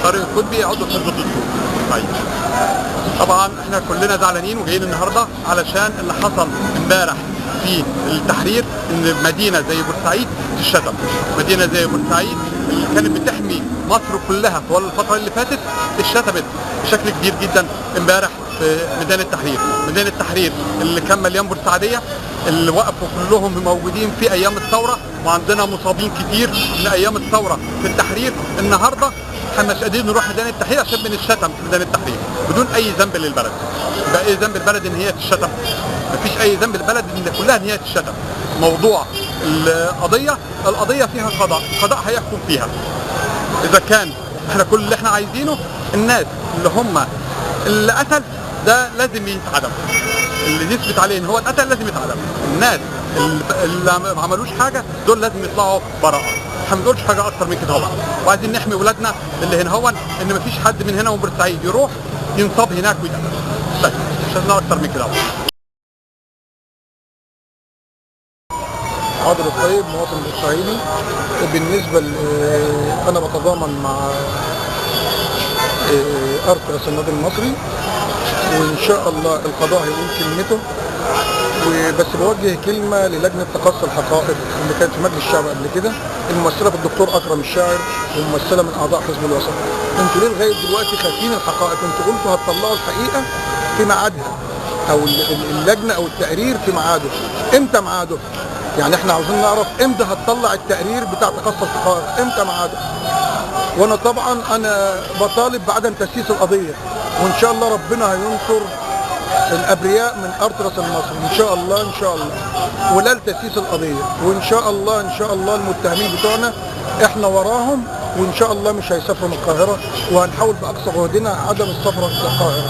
طارق القطبي عضو حزب الدستور. طيب طبعا احنا كلنا زعلانين وجايين النهارده علشان اللي حصل امبارح في التحرير، ان مدينه زي بورسعيد تتشتم. مدينه زي بورسعيد اللي كانت بتحمي مصر كلها طوال الفتره اللي فاتت اتشتمت بشكل كبير جدا امبارح في ميدان التحرير. ميدان التحرير اللي كان مليان بورسعيديه اللي وقفوا كلهم موجودين في ايام الثوره، وعندنا مصابين كتير من ايام الثوره في التحرير. النهارده احنا مش قادرين نروح ميدان التحرير عشان بنتشتم في ميدان التحرير بدون اي ذنب للبلد. يبقى ايه ذنب البلد ان هي تتشتم؟ مفيش اي ذنب للبلد ان كلها ان هي تتشتم. موضوع القضيه فيها قضاء، القضاء هيحكم فيها. اذا كان احنا كل اللي احنا عايزينه الناس اللي قتل ده لازم يتعدم، اللي نثبت عليه ان هو اتقتل لازم يتعدم. الناس اللي ما عملوش حاجه دول لازم يطلعوا براءه. احنا ما بنقولش حاجه اكتر من كده طبعا، وعايزين نحمي ولادنا اللي هنا هون، ان مفيش حد من هنا من بورسعيد يروح ينصاب هناك ويتقتل. بس مش عايزين اكتر من كده. عادل الطيب مواطن بورسعيدي. بالنسبه انا بتضامن مع ارترس النادي المصري، وان شاء الله القضاء هيقول كلمته. وبس بوجه كلمه للجنه تقصي الحقائق اللي كانت في مجلس الشعب قبل كده، الممثله في الدكتور اكرم الشاعر وممثله من اعضاء حزب الوسط. انتوا ليه لغايه دلوقتي خايفين الحقائق؟ انتوا قلتوا هتطلعوا الحقيقه في ميعادها، او اللجنه او التقرير في ميعاده. امتى ميعاده؟ يعني احنا عاوزين نعرف امتى هتطلع التقرير بتاع تقصي الحقائق، امتى ميعاده؟ وانا طبعا بطالب بعدم تسييس القضيه، وان شاء الله ربنا هينصر الابرياء من ارترس المصري ان شاء الله ان شاء الله، ولا لتسييس القضيه. وان شاء الله ان شاء الله المتهمين بتوعنا احنا وراهم، وان شاء الله مش هيسافروا من القاهره، وهنحاول باقصى جهدنا عدم السفر الى القاهره.